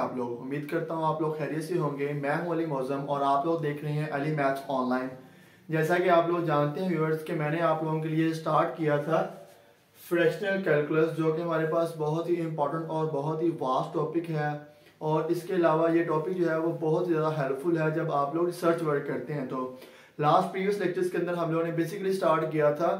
आप लोग? उम्मीद करता हूँ आप लोग खैरियत से होंगे। मैं हूँ अली मौजम और आप लोग देख रहे हैं अली मैथ्स ऑनलाइन। जैसा कि आप लोग जानते हैं व्यूअर्स कि मैंने आप लोगों के लिए स्टार्ट किया था फ्रैक्शनल कैलकुलस, जो कि हमारे पास बहुत ही इंपॉर्टेंट और बहुत ही वास्ट टॉपिक है। और इसके अलावा ये टॉपिक जो है वो बहुत ज़्यादा हेल्पफुल है जब आप लोग रिसर्च वर्क करते हैं। तो लास्ट प्रीवियस लेक्चर्स के अंदर हम लोगों ने बेसिकली स्टार्ट किया था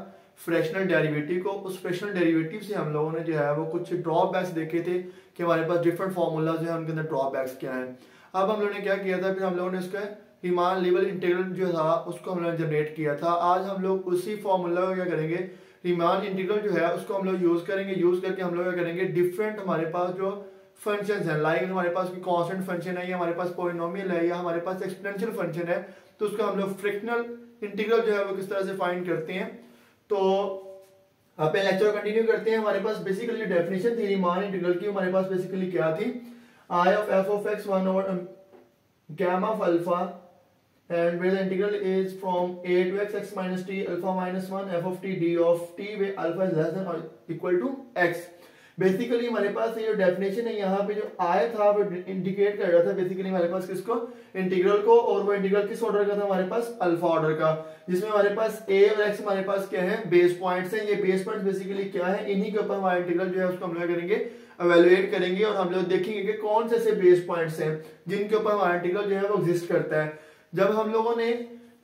फ्रैक्शनल डेरिवेटिव को। उस फ्रैक्शनल डेरिवेटिव से हम लोगों ने जो है वो कुछ ड्रॉबैक्स देखे थे कि हमारे पास डिफरेंट फार्मूला जो है उनके अंदर ड्रॉबैक्स क्या है। अब हम लोगों ने क्या किया था, फिर हम लोगों ने उसका रीमान लेवल इंटीग्रल जो था उसको हम लोगों ने जनरेट किया था। आज हम लोग उसी फार्मूला को क्या करेंगे, रीमान इंटीग्रल जो है उसको हम लोग यूज करेंगे। यूज करके हम लोग क्या करेंगे, डिफरेंट हमारे पास जो फंक्शंस हैं, लाइक हमारे पास कोई कांस्टेंट फंक्शन है या हमारे पास पॉलिनोमियल है या हमारे पास एक्सपोनेंशियल फंक्शन है, तो उसका हम लोग फ्रैक्शनल इंटीग्रल जो है वो किस तरह से फाइंड करते हैं। तो आप लेक्चर कंटिन्यू करते हैं। हमारे पास बेसिकली डेफिनेशन थी रीमान इंटीग्रल की, हमारे पास बेसिकली क्या थी, I of f of x 1 over gamma of alpha and where the integral is from a to x minus t alpha minus 1 f of t d of t where alpha is less than or equal to x। Basically हमारे पास ये जो definition है यहाँ पे जो आया था वो इंडिकेट कर रहा था बेसिकली हमारे पास किसको, इंटीग्रल को। और वो इंटीग्रल किस ऑर्डर का था, हमारे पास अल्फा ऑर्डर का, जिसमें हमारे पास a और x हमारे पास क्या है, बेस पॉइंट्स हैं। ये बेस पॉइंट्स बेसिकली क्या है, इन्हीं के ऊपर हमारा इंटीग्रल जो है उसको हम लोग करेंगे एवेलुएट करेंगे और हम लोग देखेंगे कि कौन से ऐसे बेस पॉइंट्स हैं जिनके ऊपर हमारा इंटीग्रल जो है वो एग्जिस्ट करता है। जब हम लोगों ने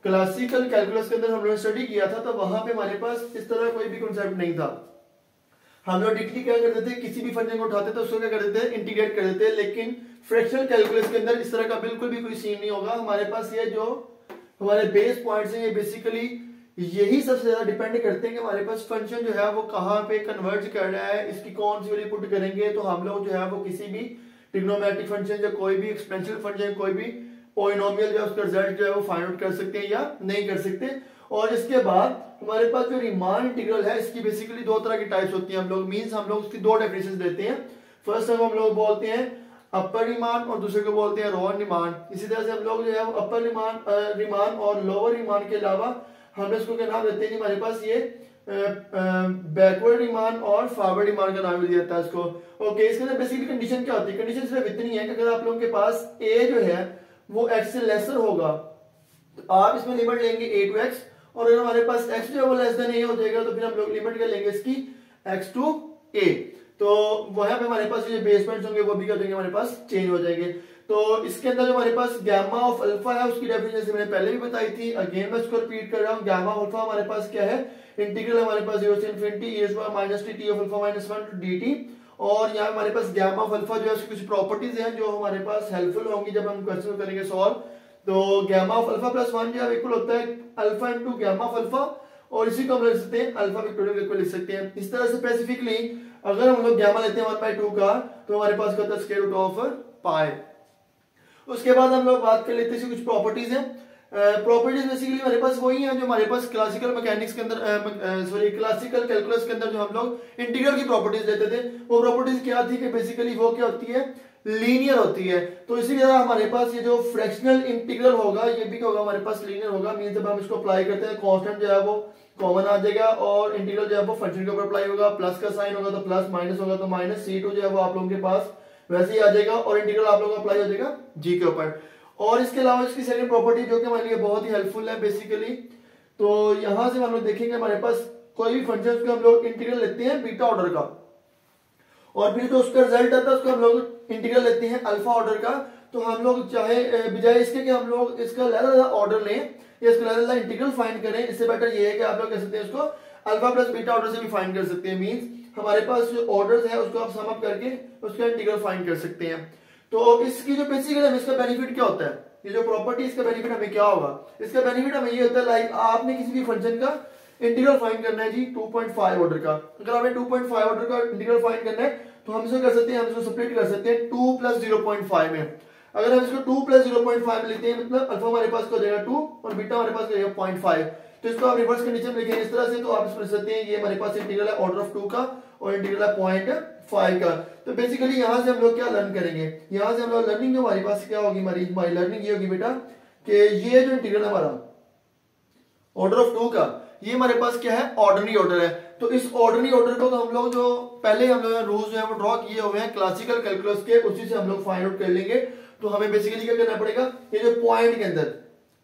क्लासिकल कैलकुलस के अंदर हम लोगों ने स्टडी किया था तो वहां पे हमारे पास इस तरह कोई भी कॉन्सेप्ट नहीं था। हम लोग डायरेक्टली क्या करते थे, किसी भी फंक्शन को उठाते थे उसको क्या करते थे, इंटीग्रेट कर देते। लेकिन फ्रैक्शनल कैलकुलस के अंदर इस तरह का बिल्कुल भी कोई सीन नहीं होगा। हमारे पास ये जो हमारे बेस पॉइंट्स हैं ये बेसिकली यही सबसे ज्यादा डिपेंड करते हैं कि हमारे पास फंक्शन जो है वो कहाँ पे कन्वर्ज कर रहा है, इसकी कौन सी वैल्यू पुट करेंगे। तो हम लोग जो है वो किसी भी ट्रिग्नोमेट्रिक फंक्शन या कोई भी एक्सपोनेंशियल फंक्शन, कोई भी पॉलिनोमियल जो है उसका रिजल्ट जो है वो फाइंड आउट कर सकते हैं या नहीं कर सकते। और इसके बाद हमारे पास जो रीमान इंटीग्रल है इसकी बेसिकली दो तरह की टाइप्स होती हैं। हम लोग मींस हम लोग उसकी दो डेफिनेशन देते हैं। फर्स्ट हम लोग बोलते हैं अपर रीमान और दूसरे को बोलते हैं लोअर रीमान। इसी तरह से हम लोग जो है अपर रीमान और लोअर रीमान के अलावा हम इसको क्या नाम देते हैं, हमारे पास ये बैकवर्ड रीमान और फॉरवर्ड रीमान का नाम भी दिया जाता है इसको। ओके, इसके अंदर बेसिकली कंडीशन क्या होती है, कंडीशन सिर्फ इतनी है कि अगर आप लोगों के पास a जो है वो x से लेसर होगा तो आप इसमें लिमिट लेंगे a to x, और अगर हमारे पास x जो है वो लेस देन a हो जाएगा तो फिर हम लोग लिमिट क्या लेंगे इसकी x to a। तो वहां पे हमारे पास जो बेस पॉइंट्स होंगे वो भी क्या होंगे, हमारे पास चेंज हो जाएंगे। तो इसके अंदर जो हमारे पास गामा ऑफ अल्फा है उसकी डेफिनेशन मैंने पहले भी बताई थी। अगेन मैं इसको रिपीट कर रहा हूँ। गामा ऑफ अल्फा हमारे पास क्या है, इंटीग्रल हमारे पास 0 से infinity e minus t of alpha minus 1 to dt। और यहाँ हमारे पास गामा ऑफ अल्फा जो है उसकी कुछ प्रॉपर्टीज हैं जो हमारे पास हेल्पफुल होंगी जब हम क्वेश्चन करेंगे सॉल्व। तो गामा ऑफ अल्फा प्लस 1 जो है इक्वल होता है alpha into gamma of alpha, और इसी को हम लिख सकते हैं अल्फा फैक्टोरियल इक्वल लिख सकते हैं। इस तरह से स्पेसिफिकली अगर हम लोग गामा लेते हैं 1/2 का तो हमारे पास क्या होता है स्क्वायर रूट ऑफ पाई। उसके बाद हम लोग बात कर लेते हैं कुछ प्रॉपर्टीज हैं। प्रॉपर्टीज बेसिकली हमारे पास वही हैं जो हमारे पास क्लासिकल मैकेनिक्स के अंदर क्लासिकल कैलकुलस के अंदर जो हम लोग इंटीग्रल की प्रॉपर्टीज लेते थे। वो प्रॉपर्टीज क्या थी कि बेसिकली वो क्या होती है, लीनियर होती है। तो इसी तरह हमारे पास ये जो फ्रैक्शनल इंटीग्रल होगा ये भी क्या होगा, हमारे पास लीनियर होगा। मींस जब हम इसको अप्लाई करते हैं कांस्टेंट जो है वो कॉमन आ जाएगा और इंटीग्रल जो है वो फंक्शन के ऊपर अप्लाई होगा। प्लस का साइन होगा तो प्लस, माइनस होगा तो माइनस, c2 जो है वो आप लोगों के पास वैसे ही आ जाएगा और इंटीग्रल आप लोगों को अप्लाई हो जाएगा g के ऊपर। और इसके अलावा इसकी सेकंड प्रॉपर्टी जो कि हमारे लिए बहुत ही हेल्पफुल है बेसिकली, तो यहां से हम लोग देखेंगे हमारे पास कोई भी फंक्शन को हम लोग इंटीग्रल लेते हैं बीटा ऑर्डर का, और फिर जो उसका रिजल्ट आता है उसको हम लोग इंटीग्रल लेते हैं अल्फा ऑर्डर का। तो हम लोग चाहे बजाय इसके कि हम लोग इसका अलग ऑर्डर लें या इसका अलग इंटीग्रल फाइंड करें, इससे बेटर ये है कि आप लोग कह सकते हैं इसको अल्फा प्लस बीटा ऑर्डर से भी फाइंड कर सकते हैं। मींस हमारे पास जो ऑर्डर्स है उसको आप सम अप करके उसका इंटीग्रल फाइंड कर सकते हैं। तो इसकी जो बेसिकली इसका बेनिफिट क्या होता है, ये जो प्रॉपर्टी इसका बेनिफिट हमें क्या होगा, इसका बेनिफिट हमें ये होता है लाइक आपने किसी भी फंक्शन का इंटीग्रल फाइंड करना है जी 2.5 ऑर्डर का। अगर आपने 2.5 ऑर्डर का इंटीग्रल फाइंड करना है तो हम इसको कर सकते हैं, हम इसको सेपरेट कर सकते हैं 2 + 0.5 में। अगर हम इसको 2 + 0.5 में लेते हैं मतलब अल्फा हमारे पास हो जाएगा 2 और बीटा हमारे पास हो जाएगा 0.5। तो इसको आप रिवर्स कंडीशन में लिखेंगे इस तरह से, तो आप इसको लिख सकते हैं ये हमारे पास इंटीग्रल है ऑर्डर ऑफ 2 का और इंटीग्रल है 0.5 का। तो बेसिकली यहां से हम लोग क्या लर्न करेंगे, यहां से हम लोग लर्निंग जो हमारे पास क्या होगी, हमारी लर्निंग ये होगी बेटा कि ये जो इंटीग्रल हमारा ऑर्डर ऑफ 2 का ये हमारे पास क्या है, ऑर्डिनरी ऑर्डर है। तो इस ऑर्डिनरी ऑर्डर को तो हम लोग जो पहले हम लोग रूल्स जो है वो ड्रॉ किए हुए हैं क्लासिकल कैलकुलस के, उसी से हम लोग फाइंड आउट कर लेंगे। तो हमें बेसिकली क्या करना पड़ेगा, ये जो पॉइंट के अंदर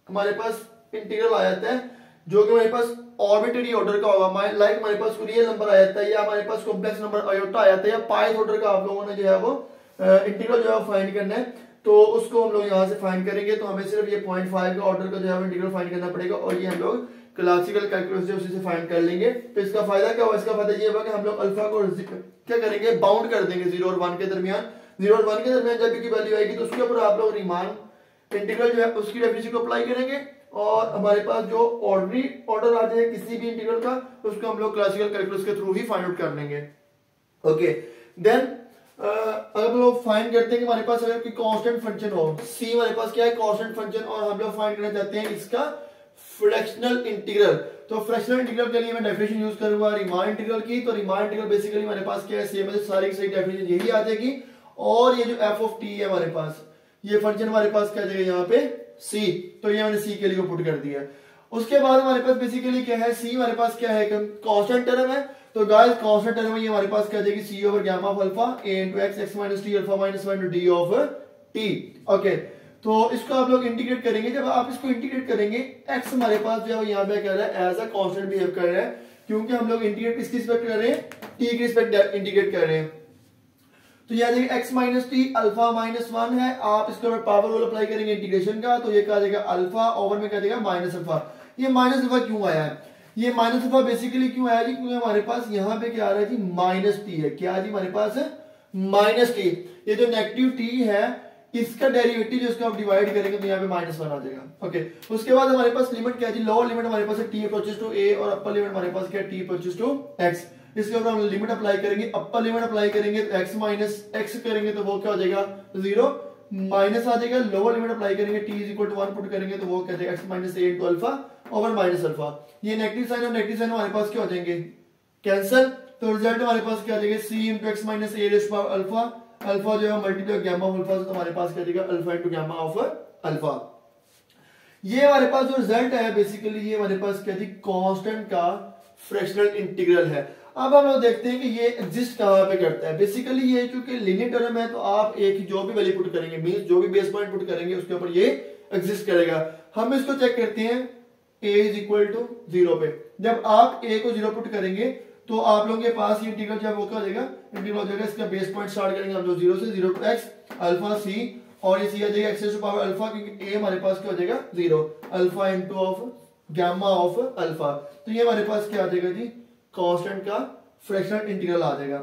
हमारे पास इंटीग्रल आ जाता है जो कि हमारे पास आर्बिट्रेरी ऑर्डर का होगा, लाइक हमारे पास रियल नंबर आ जाता है या हमारे पास कॉम्प्लेक्स नंबर आयोटा आ जाता है या पाइथ ऑर्डर का आप लोगों ने जो है वो इंटीग्रल जो है फाइंड करना है, तो उसको हम लोग यहाँ से फाइंड करेंगे। तो हमें सिर्फ ये 0.5 का ऑर्डर का जो है इंटीग्रल फाइंड करना पड़ेगा और ये हम लोग क्लासिकल कैलकुलस से उसी से फाइंड कर लेंगे। तो इसका फायदा क्या होगा, इसका फायदा ये होगा कि हम लोग अल्फा को क्या करेंगे, बाउंड कर देंगे 0 और 1 के दरमियान। 0 और 1 के दरमियान जब की वैल्यू आएगी तो उसके ऊपर आप लोग रीमान इंटीग्रल जो है उसकी डेफिनेशन को अप्लाई करेंगे और हमारे पास जो ऑर्डनरी ऑर्डर आ जाए किसी भी इंटीग्रल का उसको हम लोग क्लासिकल कैलकुलस के थ्रू ही फाइंड आउट कर लेंगे। ओके, देन अगर हम लोग फाइंड करते हैं कि हमारे पास अगर कोई कांस्टेंट फंक्शन हो, c हमारे पास क्या है कांस्टेंट फंक्शन, और हम लोग फाइंड करना चाहते हैं इसका फ्रैक्शनल इंटीग्रल। तो फ्रैक्शनल इंटीग्रल के लिए मैं डेफिनेशन यूज करूंगा रीमान इंटीग्रल की। तो रीमान इंटीग्रल बेसिकली हमारे पास क्या है, सेम है, सारी की सारी डेफिनेशन यही आ जाएगी। और ये जो f ऑफ t है हमारे पास, ये फंक्शन हमारे पास क्या जाएगा यहाँ पे c, तो ये मैंने c के लिए पुट कर दिया। उसके बाद हमारे पास बेसिकली क्या है, c हमारे पास क्या है, कांस्टेंट टर्म है। तो गाइस कांस्टेंट टर्म में ये हमारे पास क्या जाएगी, c over gamma of alpha a into x x minus t alpha minus 1 d of t। Okay, तो इसको आप लोग इंटीग्रेट करेंगे। जब आप इसको इंटीग्रेट करेंगे, x हमारे पास जो है यहाँ पे क्या रहा है, एज अ कांस्टेंट बिहेव कर रहा है, क्योंकि हम लोग इंटीग्रेट किसकी रिस्पेक्ट कर रहे हैं, t की रिस्पेक्ट इंटीग्रेट कर रहे हैं। तो यह जाएगा x minus T alpha minus 1 है, आप इसके ऊपर पावर रूल अप्लाई करेंगे इंटीग्रेशन का, तो ये क्या जाएगा अल्फा ओवर में क्या जाएगा माइनस अल्फा। ये माइनस अल्फा क्यों आया है, ये माइनस अल्फा बेसिकली क्यों आया जी, क्योंकि हमारे पास यहाँ पे क्या आ रहा है जी माइनस टी है। क्या जी हमारे पास है माइनस टी, ये जो नेगेटिव टी है इसका डेरिवेटिव जो इसको आप डिवाइड करेंगे तो यहाँ पे माइनस 1 आ जाएगा। ओके, उसके बाद हमारे पास लिमिट क्या है जी, लोअर लिमिट हमारे पास है टी अप्रोचेस टू a और अपर लिमिट हमारे पास क्या है टी अप्रोचेस टू x। इसके ऊपर हम लिमिट अप्लाई करेंगे, अपर लिमिट अप्लाई करेंगे तो x माइनस x करेंगे तो वो क्या हो जाएगा 0 माइनस आ जाएगा। लोअर लिमिट अप्लाई करेंगे t is equal to 1 put करेंगे तो वो क्या जाएगा x minus a into alpha over minus alpha. ये नेगेटिव साइन और नेगेटिव साइन हमारे पास क्या हो जाएंगे कैंसिल, तो रिजल्ट हमारे पास क्या आ जाएगा c into x minus a rays power alpha, alpha जो है मल्टीप्लाई गामा ऑफ अल्फा, तो हमारे पास क्या जाएगा alpha into gamma of alpha. ये हमारे पास जो रिजल्ट है बेसिकली ये हमारे पास क्या जी कांस्टेंट का फ्रैक्शनल इंटीग्रल है। अब हम लोग देखते हैं कि ये एग्जिस्ट कहां पे करता है। बेसिकली ये चूंकि लीनियर टर्म है तो आप एक जो भी वैल्यू पुट करेंगे मींस जो भी बेस पॉइंट पुट करेंगे उसके ऊपर ये एग्जिस्ट करेगा। हम इसको चेक करते हैं a इज इक्वल टू 0 पे। जब आप a को 0 पुट करेंगे तो आप लोगों के पास ये इंटीग्रल क्या वो क्या हो जाएगा, इंटीग्रल हो जाएगा इसका बेस पॉइंट स्टार्ट करेंगे हम लोग 0 से 0 टू x अल्फा c, और ये c आ जाएगा x टू पावर अल्फा, क्योंकि a हमारे पास क्या हो जाएगा 0 alpha into of gamma of alpha. तो ये हमारे पास क्या आ जाएगा जी कांस्टेंट का फ्रैक्शनल इंटीग्रल आ जाएगा।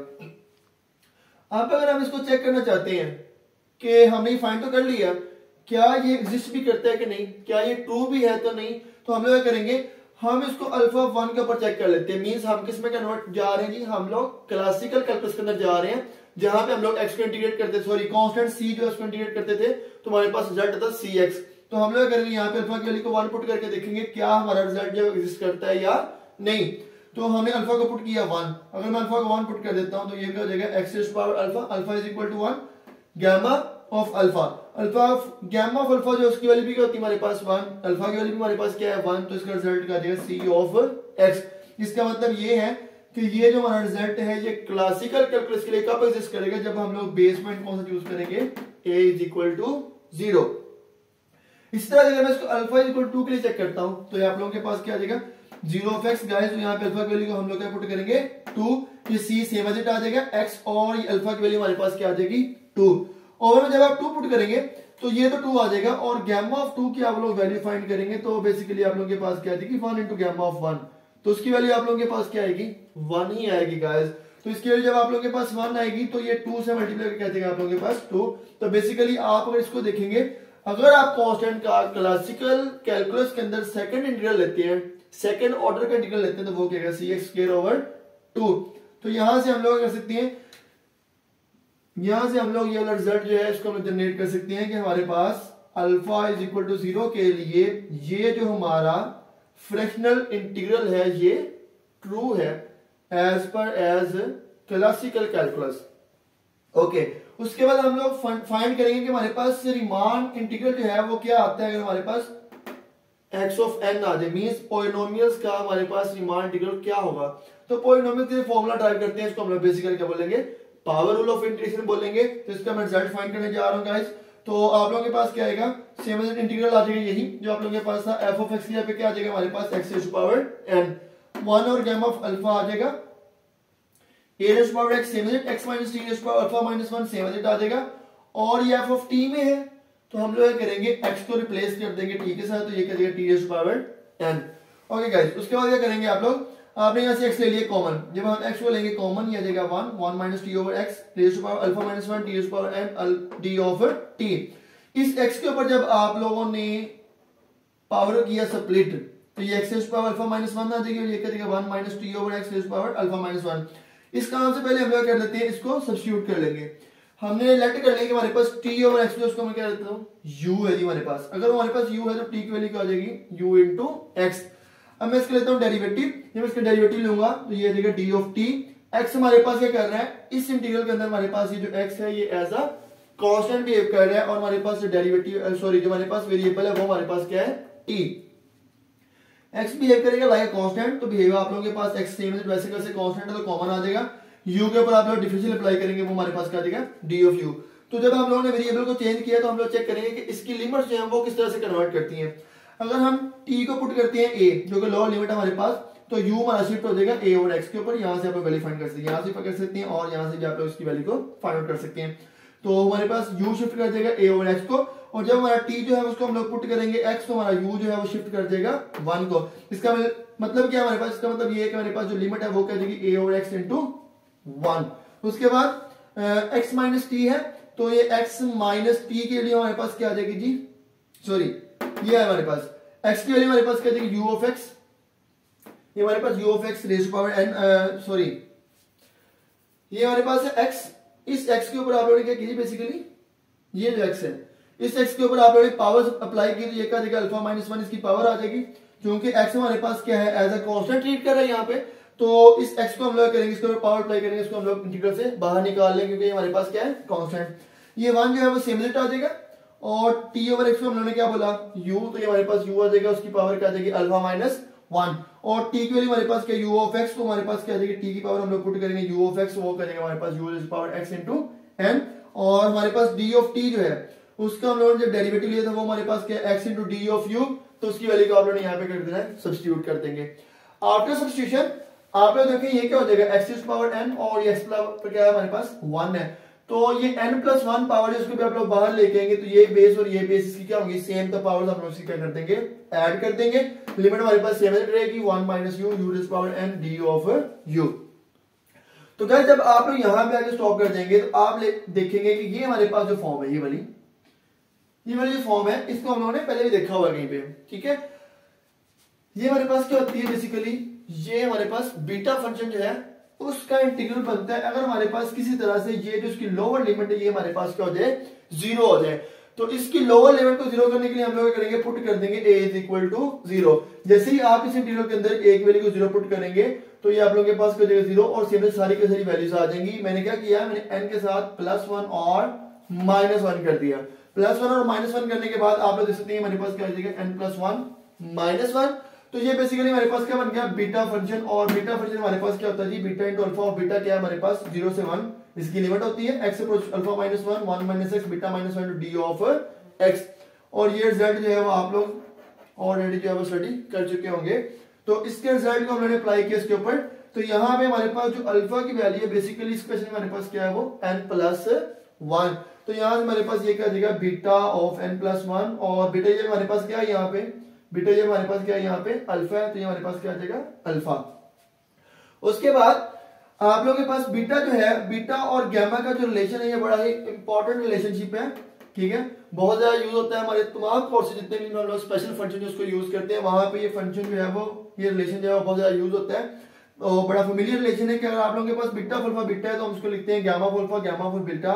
अब अगर हम इसको चेक करना चाहते हैं कि हमने फाइंड तो कर लिया, क्या ये एग्जिस्ट भी करता है कि नहीं, क्या ये ट्रू भी है तो नहीं, तो हम लोग क्या करेंगे, हम इसको अल्फा 1 के ऊपर चेक कर लेते हैं। मींस हम किस में कन्वर्ट जा रहे हैं जी, हम लोग क्लासिकल कैलकुलस के अंदर जा रहे हैं जहां पे हम लोग x को इंटीग्रेट करते थे, सॉरी कांस्टेंट c जो उसको इंटीग्रेट करते थे तो हमारे पास रिजल्ट था cx। तो हम लोग करेंगे यहाँ पे अल्फा की वैल्यू को 1 पुट करके देखेंगे क्या हमारा रिजल्ट जो एग्जिस्ट करता है या नहीं। तो हमने अल्फा को पुट किया 1, अगर मैं अल्फा को 1 पुट कर देता हूं तो ये क्या हो जाएगा x to power alpha, alpha is equal to 1 gamma of alpha, alpha of gamma of alpha जो उसकी वैल्यू भी क्या होती है हमारे पास 1, अल्फा की वैल्यू भी हमारे पास क्या है 1, तो इसका रिजल्ट क्या आ जाएगा c ऑफ x। इसका मतलब ये है कि ये जो हमारा रिजल्ट है ये क्लासिकल कैलकुलस के लिए कब एग्जिस्ट करेगा, जब हम लोग बेस पॉइंट कौन सा यूज करेंगे a इज इक्वल टू 0। इस तरह अगर मैं इसको अल्फा इज इक्वल टू 2 के लिए चेक करता हूं तो ये आप लोगों के पास क्या आ जाएगा 0 ऑफ x गाइस, तो यहाँ पे अल्फा की वैल्यू को हम लोग क्या पुट करेंगे 2, ये c सेम एज इट आ जाएगा x, और ये अल्फा की वैल्यू हमारे पास क्या आ जाएगी 2, और जब आप 2 पुट करेंगे तो ये तो 2 आ जाएगा, और गामा ऑफ 2 की आप लोग वैल्यू फाइंड करेंगे तो बेसिकली आप लोगों के पास क्या आ जाएगी 1 इंटू गामा ऑफ 1, तो उसकी वैल्यू आप लोगों के पास क्या आएगी 1 ही आएगी गाइस। तो इसकी वैल्यू जब आप लोगों के पास 1 आएगी तो ये 2 से मल्टीप्लाई करके आ जाएगा आप लोगों के पास 2। तो बेसिकली आप अगर इसको देखेंगे, अगर आप कांस्टेंट का क्लासिकल कैलकुलस के अंदर सेकंड इंटीग्रल लेते हैं, सेकंड ऑर्डर का इंटीग्रल लेते हैं तो वो क्या है cx स्क्वायर ओवर 2। तो यहां से हम लोग कर सकते हैं, यहां से हम लोग ये वाला रिजल्ट जो है इसको हम जनरेट कर सकते हैं कि हमारे पास अल्फा इज इक्वल टू 0 के लिए ये जो हमारा फ्रैक्शनल इंटीग्रल है ये ट्रू है as per as classical calculus. Okay, उसके बाद हम लोग फाइंड करेंगे कि हमारे पास रीमान इंटीग्रल जो है वो क्या आता है। अगर हमारे पास x ऑफ n आ जाए मींस पॉलिनोमियल्स का हमारे पास रीमान इंटीग्रल क्या होगा, तो पॉलिनोमियल के फॉर्मूला ड्राइव करते हैं, इसको हम लोग बेसिकली क्या बोलेंगे, पावर रूल ऑफ इंटीग्रेशन बोलेंगे। तो इसका मैं रिजल्ट फाइंड करने जा रहा हूँ गाइस। तो आप लोगों के पास क्या आएगा, सेम एज इंटीग्रल आ जाएगा, यही जो आप लोगों के पास था एफ ऑफ एक्स, यहाँ पे क्या आ जाएगा हमारे पास x raise to power n 1 और गैमा ऑफ अल्फा आ जाएगा a raise to power x same as x minus t raise to power alpha minus 1 same as आ जाएगा। और ये एफ ऑफ टी में है तो हम लोग करेंगे एक्स को रिप्लेस कर देंगे टी के साथ, तो ये क्या जाएगा t raise to power n। Okay guys, उसके बाद क्या करेंगे आप लोग, आपने यहाँ से x ले लिया कॉमन, जब हम x को लेंगे कॉमन ये आ जाएगा 1 minus t over x raise to power alpha minus 1 t raise to power n d over t. इस x के ऊपर जब आप लोगों ने पावर किया स्प्लिट तो ये x raise to power alpha minus 1 आ जाएगी और ये क्या देगा 1 minus t over x raise to power alpha minus 1। इस काम से पहले हम लोग कर लेते हैं, इसको सब्स्टिट्यूट कर लेंगे। हमने लेट कर लेंगे हमारे पास t ओवर x, उसको मैं क्या देता हूं u है जी हमारे पास। अगर हमारे पास u है तो t की वैल्यू क्या आ जाएगी u इनटू x। अब मैं इसका लेता हूं डेरिवेटिव, जब इसका डेरिवेटिव लूंगा तो ये आ जाएगा d ऑफ t। x हमारे पास क्या कर रहा है, इस इंटीग्रल के अंदर हमारे पास ये जो x है ये एज अ कांस्टेंट बिहेव कर रहा है और हमारे पास डेरिवेटिव सॉरी जो हमारे पास वेरिएबल है वो हमारे पास क्या है t। x बिहेव करेगा लाइक कांस्टेंट, तो बिहेव आप लोगों के पास x सेम है वैसे कैसे कांस्टेंट है तो कॉमन आ जाएगा। u के ऊपर आप लोग डिफरेंशियल अप्लाई करेंगे वो हमारे पास क्या आ जाएगा d ऑफ u। तो जब हम लोगों ने वेरिएबल को चेंज किया तो हम लोग चेक करेंगे कि इसकी लिमिट्स जो है वो किस तरह से कन्वर्ट करती हैं। अगर हम t को पुट करते हैं a जो कि लोअर लिमिट है हमारे पास, तो u हमारा शिफ्ट हो जाएगा a और x के ऊपर। यहां से आप वैल्यू फाइंड कर सकते हैं, यहां से कर सकते हैं और यहां से भी आप लोग इसकी वैल्यू को फाइंड आउट कर सकते हैं। तो हमारे पास u शिफ्ट कर देगा a और x को, और जब हमारा t जो है उसको हम लोग पुट करेंगे x, तो हमारा u जो है वो शिफ्ट कर देगा 1 को। इसका मतलब क्या हमारे पास, इसका मतलब ये है कि हमारे पास जो लिमिट है वो क्या जाएगी a और x इंटू 1। उसके बाद x माइनस टी है तो ये x माइनस टी के लिए हमारे पास क्या आ जाएगी जी, सॉरी ये है हमारे पास x की वैल्यू हमारे पास क्या जाएगी u ऑफ x, ये हमारे पास u of x raise to power n sorry ये हमारे पास है x। इस x के ऊपर आप लोगों ने क्या कीजिए, बेसिकली ये जो x है इस x के ऊपर आप लोगों ने पावर अप्लाई की तो ये क्या जाएगा अल्फा माइनस 1 इसकी पावर आ जाएगी। क्योंकि x हमारे पास क्या है एज अ कांस्टेंट ट्रीट कर रहा है यहाँ पे, तो इस x को हम लोग करेंगे इसके ऊपर पावर अप्लाई करेंगे, इसको हम लोग इंटीग्रल से बाहर निकाल लेंगे क्योंकि हमारे पास क्या है कांस्टेंट। ये 1 जो है वो सेम रिजल्ट आ जाएगा और t ओवर x को हम लोगों ने क्या बोला u, तो ये हमारे पास u आ जाएगा, उसकी पावर क्या आ जाएगी अल्फा माइनस 1। और t की वैल्यू हमारे पास क्या u ऑफ x, तो हमारे पास क्या आ जाएगी t की पावर हम लोग पुट करेंगे u ऑफ x, वो क्या जाएगा हमारे पास u raise to power x into n। और हमारे पास d ऑफ t जो है उसका हम लोगों ने जब डेरिवेटिव लिया था वो हमारे पास क्या x into d of u, तो उसकी वैल्यू को आप लोगों ने यहाँ पे कर देना है, सब्स्टिट्यूट कर देंगे। आफ्टर सब्स्टिट्यूशन आप लोग देखिए ये क्या हो जाएगा x raise to power n और ये x पर क्या है हमारे पास 1 है, तो ये n प्लस 1 पावर है उसको भी आप लोग बाहर लेके आएंगे, तो ये बेस और ये बेस इसकी क्या होगी सेम, तो पावर्स आप लोग इसकी क्या कर देंगे ऐड कर देंगे। लिमिट हमारे पास सेम रहेगी 1 minus u u raise to power n d of u। तो गाइस जब आप लोग यहां पे आके स्टॉप कर देंगे तो आप देखेंगे कि ये हमारे पास जो फॉर्म है ये वाली जो फॉर्म है इसको हम लोगों ने पहले भी देखा हुआ कहीं पे, ठीक है। ये हमारे पास क्या होती है बेसिकली, ये हमारे पास बीटा फंक्शन जो है उसका इंटीग्रल बनता है अगर हमारे पास किसी तरह से ये जो इसकी लोअर लिमिट है ये हमारे पास क्या हो जाए 0 हो जाए। तो इसकी लोअर लिमिट को 0 करने के लिए हम लोग करेंगे पुट कर देंगे a इज इक्वल टू 0। जैसे ही आप इस इंटीग्रल के अंदर a की वैल्यू को 0 पुट करेंगे तो ये आप लोगों के पास क्या हो जाएगा 0 और सिंपल सारी की सारी वैल्यूज आ जाएंगी। मैंने क्या किया, मैंने n के साथ +1 और -1 कर दिया। +1 और -1 करने के बाद आप लोग देख सकते हैं हमारे पास क्या हो जाएगा n + 1 -1। तो ये बेसिकली हमारे पास क्या बन गया बीटा फंक्शन, और बीटा फंक्शन हमारे पास क्या होता है जी बीटा इंटू अल्फा, और बीटा क्या है हमारे पास 0 से 1 इसकी लिमिट होती है x approach alpha -1 1 minus x beta -1 d of x। और ये रिजल्ट जो है वो आप लोग ऑलरेडी जो है वो स्टडी कर चुके होंगे। तो इसके रिजल्ट को हम लोगों ने अप्लाई किया इसके ऊपर, तो यहाँ पे हमारे पास जो अल्फा की वैल्यू है बेसिकली इस क्वेश्चन में हमारे पास क्या है वो n+1। तो यहाँ से हमारे पास ये क्या देगा बीटा ऑफ n+1, और बीटा ये हमारे पास क्या है यहाँ पे बीटा ये हमारे पास क्या है यहाँ पे अल्फा है, तो ये हमारे पास क्या आ जाएगा अल्फा। उसके बाद आप लोगों के पास बीटा जो है बीटा और गैमा का जो रिलेशन है ये बड़ा ही इंपॉर्टेंट रिलेशनशिप है, ठीक है। बहुत ज्यादा यूज होता है हमारे तमाम कोर्सेज जितने भी हम लोग स्पेशल फंक्शन जो उसको यूज करते हैं वहां पे ये फंक्शन जो है वो ये रिलेशन जो है बहुत ज्यादा यूज होता है। तो बड़ा फेमिलियर रिलेशन है कि अगर आप लोगों के पास बीटा अल्फा बीटा है तो हम उसको लिखते हैं gamma alpha gamma beta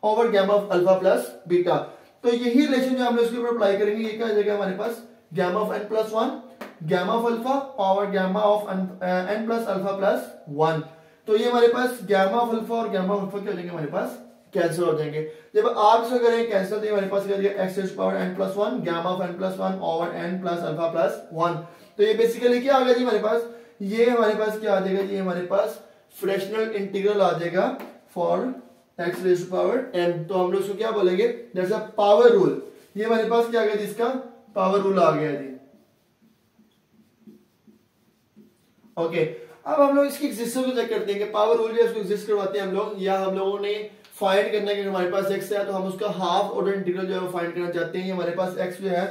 over gamma alpha plus beta. तो यही रिलेशन जो हम लोग इसके ऊपर अप्लाई करेंगे, ये क्या आ जाएगा हमारे पास gamma of n+1 gamma of alpha और gamma of n plus alpha plus 1। तो ये हमारे पास गैमा ऑफ अल्फा और गैमा ऑफ अल्फा क्या हो जाएंगे हमारे पास कैंसिल हो जाएंगे। जब आप इसको करें कैंसिल तो हमारे पास क्या जाएगा x raise to power n+1 gamma of n+1 over n plus alpha plus 1। तो ये बेसिकली क्या आ गया जी हमारे पास ये हमारे पास क्या आ जाएगा, ये हमारे पास फ्रैक्शनल इंटीग्रल आ जाएगा for x raise to power n। तो हम लोग इसको क्या बोलेंगे, जैसा पावर रूल। ये हमारे पास क्या आ गया जी, इसका पावर रूल आ गया जी। ओके, अब हम लोग इसकी एग्जिस्टेंस को चेक करते हैं कि पावर रूल जो इसको एग्जिस्ट करवाते हैं हम लोग, या हम लोगों ने फाइंड करना है कि हमारे पास x है तो हम उसका हाफ ऑर्डर इंटीग्रल जो है वो फाइंड करना चाहते हैं। हमारे पास x जो है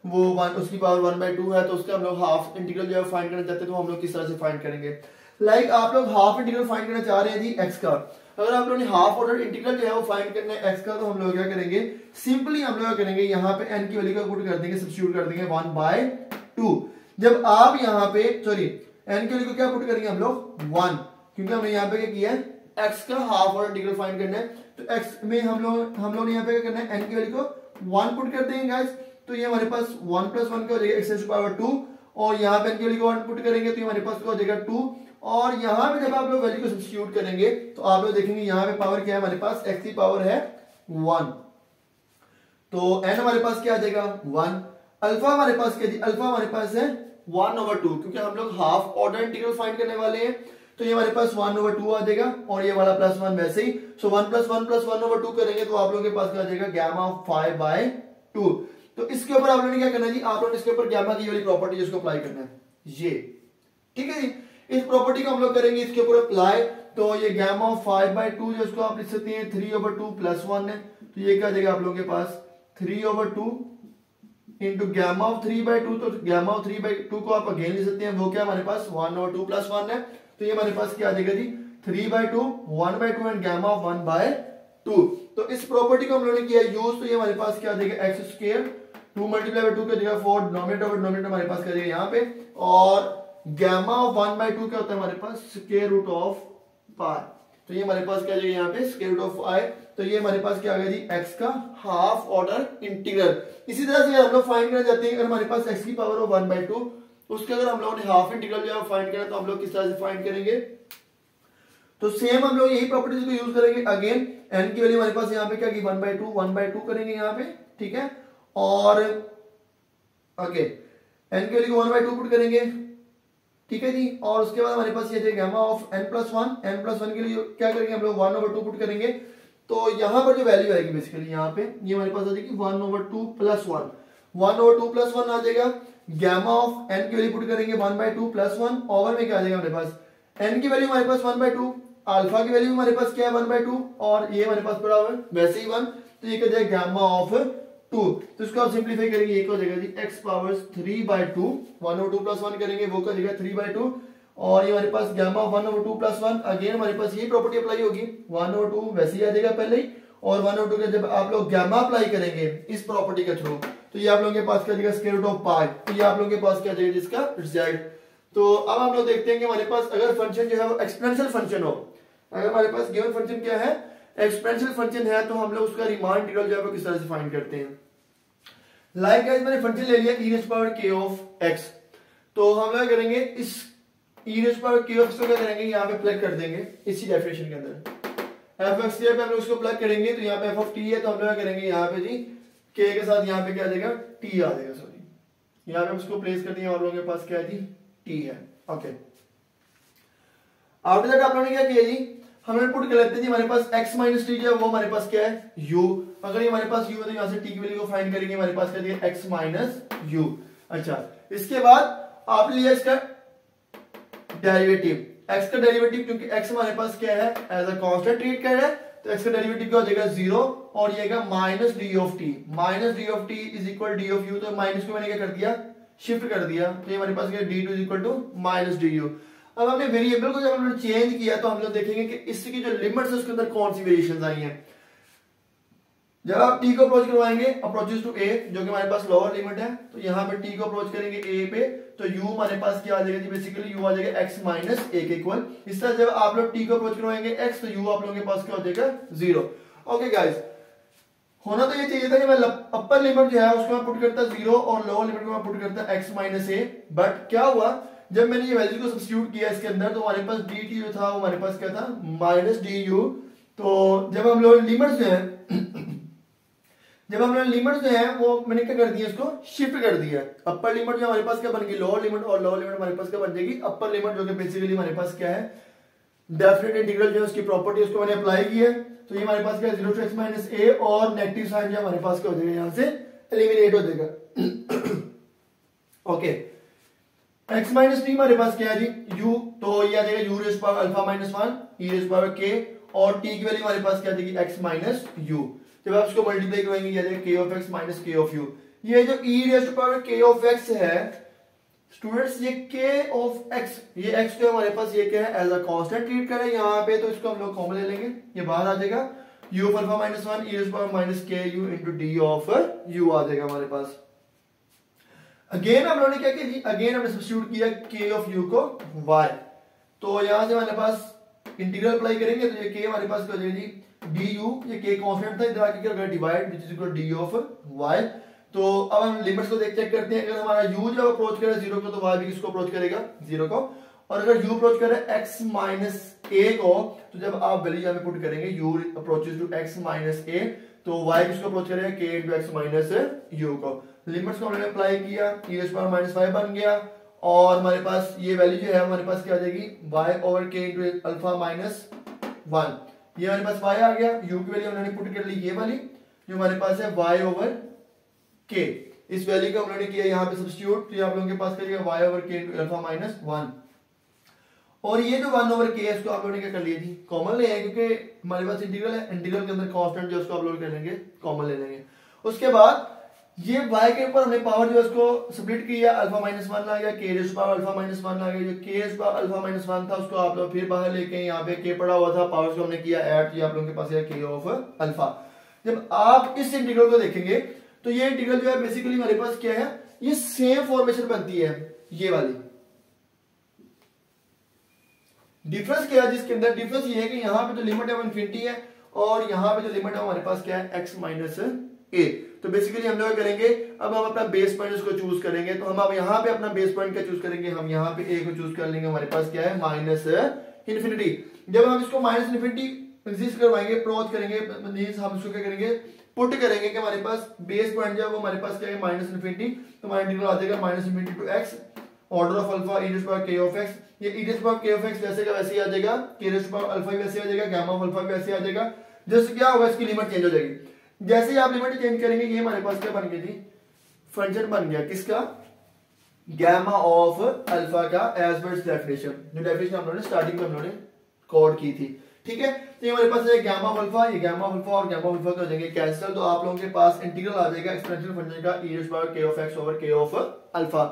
वो उसकी पावर 1/2 है, तो उसका हम लोग हाफ इंटीग्रल जो है फाइंड करना चाहते हैं। तो हम लोग किस तरह से फाइंड करेंगे, लाइक आप लोग हाफ इंटीग्रल फाइंड करना चाह रहे हैं जी x का। अगर आप लोगों ने हाफ ऑर्डर इंटीग्रल जो है वो फाइंड करना है x का, तो हम लोग क्या करेंगे, सिंपली हम लोग क्या करेंगे, यहाँ पे n की वैल्यू का पुट कर देंगे, सब्स्टिट्यूट कर देंगे 1/2। जब आप यहाँ पे सॉरी n की वैल्यू को क्या पुट करेंगे हम लोग 1, क्योंकि हमने यहाँ पे क्या किया है, x का हाफ ऑर्डर इंटीग्रल फाइंड करना है। तो x में हम लोग यहाँ पे क्या करना है, n की वैल्यू को 1 पुट कर देंगे गाइस। तो ये हमारे पास 1 + 1 का हो जाएगा x रेज़ टू पावर 2, और यहाँ पे n की वैल्यू को 1 पुट करेंगे तो हमारे पास क्या हो जाएगा 2। और यहाँ पे जब आप लोग वैल्यू को सब्स्टिट्यूट करेंगे तो आप लोग देखेंगे यहाँ पे पावर क्या है, हमारे पास x की पावर है 1, तो n हमारे पास क्या आ जाएगा 1। अल्फा हमारे पास क्या जी, अल्फा हमारे पास है 1/2, क्योंकि हम लोग हाफ ऑर्डर इंटीग्रल फाइंड करने वाले हैं। तो ये हमारे पास 1/2 आ जाएगा, और ये वाला +1 वैसे ही। सो 1 + 1 + 1/2 करेंगे तो आप लोगों के पास क्या आ जाएगा, गामा 5/2। तो इसके ऊपर आप लोगों ने क्या करना है जी, आप लोगों ने इसके ऊपर गामा की वाली प्रॉपर्टी जिसको अप्लाई करना है ये, ठीक है जी। इस प्रॉपर्टी को हम लोग करेंगे इसके ऊपर अप्लाई। तो ये गामा 5/2 जिसको आप लिख सकते हैं 3/2 + 1 है, तो ये क्या आ जाएगा आप लोगों के पास 3/2 इंटू गामा 3/2। तो गामा 3/2 को आप अगेन लिख सकते हैं, वो क्या हमारे पास 1/2 + 1 है। तो ये हमारे पास क्या आ जाएगा जी 3/2 1/2 एंड गामा 1/2। तो इस प्रॉपर्टी को हम लोगों ने किया यूज। तो ये हमारे पास क्या आ जाएगा x², 2 × 2 का जगह 4, डिनोमिनेटर हमारे पास क्या आ जाएगा यहाँ पे, और गामा 1/2 क्या होता है हमारे पास √π। तो ये हमारे पास क्या आ जाएगा यहाँ पे √π। तो ये हमारे पास क्या आ गया जी x का हाफ ऑर्डर इंटीग्रल। इसी तरह से हम लोग फाइंड करना चाहते हैं, अगर हमारे पास x की पावर हो 1/2, उसके अगर हम लोगों ने हाफ इंटीग्रल जो है फाइंड करना, तो हम लोग किस तरह से फाइंड करेंगे, तो सेम हम लोग यही प्रॉपर्टीज को यूज करेंगे। अगेन n की वैल्यू हमारे पास यहाँ पे क्या की 1/2 करेंगे यहाँ पे, ठीक है। और अगेन n की वैल्यू को 1/2 पुट करेंगे, ठीक है जी। और उसके बाद हमारे पास ये गामा ऑफ n + 1 के लिए क्या करेंगे हम लोग 1/2 पुट करेंगे। तो यहाँ पर जो वैल्यू आएगी बेसिकली यहाँ पे ये हमारे पास आ जाएगी 1/2 + 1, 1/2 + 1 आ जाएगा। गामा ऑफ n की वैल्यू पुट करेंगे 1/2 + 1, ओवर में क्या आ जाएगा हमारे पास n की वैल्यू हमारे पास 1/2, अल्फा की वैल्यू हमारे पास क्या है 1/2, और ये हमारे पास पड़ा हुआ है वैसे ही 1। तो ये क्या जाएगा गामा ऑफ 2। तो इसको आप सिंपलीफाई करेंगे, ये क्या हो जाएगा जी x पावर 3/2, 1/2 + 1 करेंगे वो क्या हो जाएगा 3/2, और ये हमारे पास गामा 1/2 + 1। अगेन हमारे पास ये प्रॉपर्टी अप्लाई होगी, 1/2 वैसे ही आ जाएगा पहले ही, और 1/2 का जब आप लोग गामा अप्लाई करेंगे इस प्रॉपर्टी के थ्रू, तो ये आप लोगों के पास क्या जाएगा √π। तो ये आप लोगों के पास क्या जाएगा जिसका रिजल्ट। तो अब हम लोग देखते हैं कि हमारे पास अगर फंक्शन जो है वो एक्सपोनेंशियल फंक्शन हो, अगर हमारे पास गिवन फंक्शन क्या है एक्सपोनेंशियल फंक्शन है, तो हम लोग उसका रीमान इंटीग्रल जो है वो किस तरह से फाइंड करते हैं। लाइक गाइस मैंने फंक्शन ले लिया e⁻k(x), तो हम लोग करेंगे इस e⁻k(x) को क्या करेंगे यहाँ पे प्लग कर देंगे इसी डेफिनेशन के अंदर, f(x) पे हम लोग उसको प्लग करेंगे। तो यहाँ पे f(t) है, तो हम लोग करेंगे यहाँ पे जी k के साथ यहाँ पे क्या आ जाएगा t आ जाएगा, सॉरी यहाँ पे उसको प्लेस कर दिया, आप लोगों के पास क्या है जी t है। ओके, आफ्टर दैट आप लोगों ने क्या किया जी, हमें पुट कर लेते हैं जी हमारे पास x - t जो है वो हमारे पास क्या है u। अगर ये हमारे पास u है तो यहाँ से t की वैल्यू को फाइंड करेंगे, हमारे पास क्या है x - u। अच्छा, इसके बाद आप लिया इसका डेरिवेटिव, x का डेरिवेटिव, क्योंकि x हमारे पास क्या है एज अ कांस्टेंट ट्रीट कर रहा है, तो x का डेरिवेटिव क्या हो जाएगा 0, और ये आएगा -d of t, -d is equal d of u। तो माइनस को मैंने क्या कर दिया शिफ्ट कर दिया, तो ये हमारे पास क्या d2 is equal to -du। अब हमने वेरिएबल को जब हमने चेंज किया तो हम लोग देखेंगे कि इसकी जो लिमिट्स है उसके अंदर कौन सी वेरिएशंस आई हैं। जब आप t को अप्रोच करवाएंगे अप्रोचेस टू a, जो कि हमारे पास लोअर लिमिट है, तो यहाँ पे t को अप्रोच करेंगे a पे, तो u हमारे पास क्या आ जाएगा जी बेसिकली u आ जाएगा x - a के इक्वल। इस तरह जब आप लोग t को अप्रोच करवाएंगे x, तो u आप लोगों के पास क्या हो जाएगा 0। ओके गाइस, होना तो ये चाहिए था कि मैं अपर लिमिट जो है उसको मैं पुट करता 0 और लोअर लिमिट को मैं पुट करता x - a, बट क्या हुआ जब मैंने ये वैल्यू को सब्स्टिट्यूट किया इसके अंदर, तो हमारे पास dt जो था वो हमारे पास क्या था -du। तो जब हम लोग लिमिट्स जो है जब हमने लिमिट जो है वो मैंने क्या कर दिया, इसको शिफ्ट कर दिया। अपर लिमिट जो हमारे पास क्या बन गई, लोअर लिमिट, और लोअर लिमिट हमारे पास क्या बन जाएगी, अपर लिमिट, जो कि बेसिकली हमारे पास क्या है, डेफिनेट इंटीग्रल जो है उसकी प्रॉपर्टी, उसको मैंने अप्लाई की है। तो ये हमारे पास क्या है, 0 to x माइनस a, और नेगेटिव साइन जो हमारे पास क्या हो जाएगा, यहां से एलिमिनेट हो जाएगा। ओके, x माइनस टी हमारे पास क्या है जी, u, तो ये आ जाएगा u rays power alpha minus 1 e raise power k, और t की वैल्यू हमारे पास क्या आ जाएगी, x माइनस u। जब आप इसको मल्टीप्लाई करेंगे ये आ जाएगा k of x minus k of u। ये जो e raise power k of x है स्टूडेंट्स, ये k ऑफ x, ये x जो हमारे पास ये क्या है, एज अ कांस्टेंट ट्रीट करें यहाँ पे, तो इसको हम लोग कॉमन ले लेंगे, ये बाहर आ जाएगा, u of alpha minus 1 e raise power minus k u into d of u आ जाएगा हमारे पास। अगेन हम लोगों ने क्या किया जी, अगेन हमने सब्स्टिट्यूट किया k ऑफ u को y, तो यहां से हमारे पास इंटीग्रल अप्लाई करेंगे, तो ये k हमारे पास क्या हो जाएगा जी, du, ये k कांस्टेंट था, इधर आके क्या होगा, divide which is equal to d of y। तो अब हम लिमिट्स को चेक करते हैं, अगर हमारा u जो अप्रोच करे 0 को, तो y भी किसको अप्रोच करेगा, 0 को, और अगर u अप्रोच करे x माइनस a को, तो जब आप वैल्यू यहां पे पुट करेंगे u approaches to x minus a, तो y किसको अप्रोच करेगा, k into x minus u को। लिमिट्स को हमने अप्लाई किया, e रेज़ पावर माइनस 5 बन गया, और हमारे पास ये वैल्यू जो है हमारे पास क्या आ जाएगी, y over k into alpha minus 1, ये हमारे पास y आ गया, u की वैल्यू हमने पुट कर ली, ये वाली जो हमारे पास है y ओवर k, इस वैल्यू को हमने किया यहाँ पे सब्स्टिट्यूट, तो आप लोगों के पास करिएगा y over k into alpha minus 1, और ये जो 1 ओवर k है इसको आप लोगों ने क्या कर लिया जी, कॉमन ले आए, क्योंकि हमारे पास इंटीग्रल है, इंटीग्रल के अंदर कांस्टेंट जो उसको आप लोग कर लेंगे, कॉमन ले लेंगे। उसके बाद ये y के ऊपर हमने पावर जो उसको स्प्लिट किया, अल्फा माइनस 1 आ गया, k rays power alpha minus 1 आ गया, जो k rays power alpha minus 1 था उसको आप लोग फिर बाहर लेके यहाँ पे k पड़ा हुआ था, पावर को हमने किया ऐड, ये आप लोगों के पास है k ऑफ अल्फा। जब आप इस इंटीग्रल को देखेंगे तो ये इंटीग्रल जो है बेसिकली हमारे पास क्या है, ये सेम फॉर्मेशन बनती है, ये वाली। डिफरेंस क्या है जिसके अंदर, डिफरेंस ये है कि यहाँ पे जो लिमिट है वो इनफिनिटी है, और यहाँ पे जो लिमिट है हमारे पास क्या है, x माइनस a। तो बेसिकली हम लोग करेंगे, अब हम अपना बेस पॉइंट उसको चूज करेंगे, तो हम अब यहाँ पे अपना बेस पॉइंट क्या चूज करेंगे, हम यहाँ पे a को चूज कर लेंगे, हमारे पास क्या है, माइनस इन्फिनिटी। जब हम इसको माइनस इन्फिनिटी एग्जिस्ट करवाएंगे, अप्रोच करेंगे, मींस हम इसको क्या करेंगे, पुट करेंगे कि हमारे पास बेस पॉइंट जो है वो हमारे पास क्या है, माइनस इन्फिनिटी, तो हमारा इंटीग्रल आ जाएगा minus infinity to x order of alpha e raise power k of x। ये e raise power k of x वैसे का वैसे ही आ जाएगा, k रेज़ पावर अल्फा भी वैसे आ जाएगा, गामा ऑफ अल्फा भी वैसे आ जाएगा। जैसे क्या होगा, इसकी लिमिट चेंज हो जाएगी, जैसे ही आप लिमिट चेंज करेंगे, ये हमारे पास क्या बन गया जी, फंक्शन बन गया किसका, गामा ऑफ अल्फा का, एज पर डेफिनेशन, जो डेफिनेशन हम लोगों ने स्टार्टिंग में हम लोगों ने कोड की थी, ठीक है। तो ये हमारे पास है गामा ऑफ अल्फा, ये गामा ऑफ अल्फा और गामा ऑफ अल्फा हो जाएंगे कैंसिल, तो आप लोगों के पास इंटीग्रल आ जाएगा एक्सपोनेंशियल फंक्शन का e raise power k of x over k of alpha.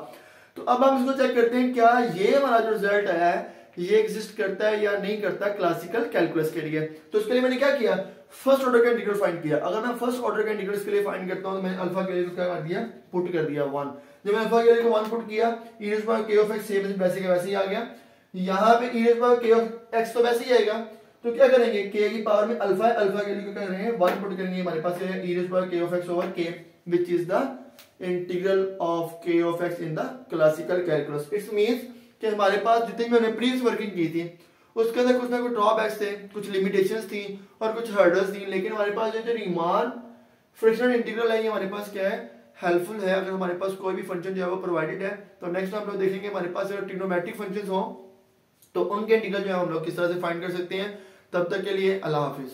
तो अब हम इसको चेक करते हैं, क्या ये हमारा जो रिजल्ट आया है ये एग्जिस्ट करता है या नहीं करता क्लासिकल कैलकुलस के लिए। तो इसके लिए मैंने क्या किया, फर्स्ट ऑर्डर का इंटीग्रल फाइंड किया। अगर मैं फर्स्ट ऑर्डर का इंटीग्रल इसके लिए फाइंड करता हूं, तो मैंने अल्फा के लिए क्या कर दिया, पुट कर दिया 1। जब मैं अल्फा के लिए 1 पुट किया, e raise power k of x same वैसे का वैसे ही आ गया, यहाँ पे e raise power k of x तो वैसे ही आएगा, तो क्या करेंगे, k की पावर में अल्फा है, अल्फा के लिए क्या करेंगे 1 पुट करेंगे, हमारे पास है e raise power k of x over k which is the integral of k of x in the classical calculus। It means कि हमारे पास जितनी भी हमने प्रीवियस वर्किंग की थी उसके अंदर कुछ ना कुछ ड्रॉबैक्स थे, कुछ लिमिटेशंस थी और कुछ हर्डल्स थी, लेकिन हमारे पास जो रीमान फ्रैक्शनल इंटीग्रल है ये हमारे पास क्या है, हेल्पफुल है। अगर हमारे पास कोई भी फंक्शन जो है वो प्रोवाइडेड है, तो नेक्स्ट हम लोग देखेंगे हमारे पास अगर ट्रिग्नोमेट्रिक फंक्शंस हो तो उनके इंटीग्रल जो है हम लोग किस तरह से फाइंड कर सकते हैं। तब तक के लिए अल्लाह हाफिज।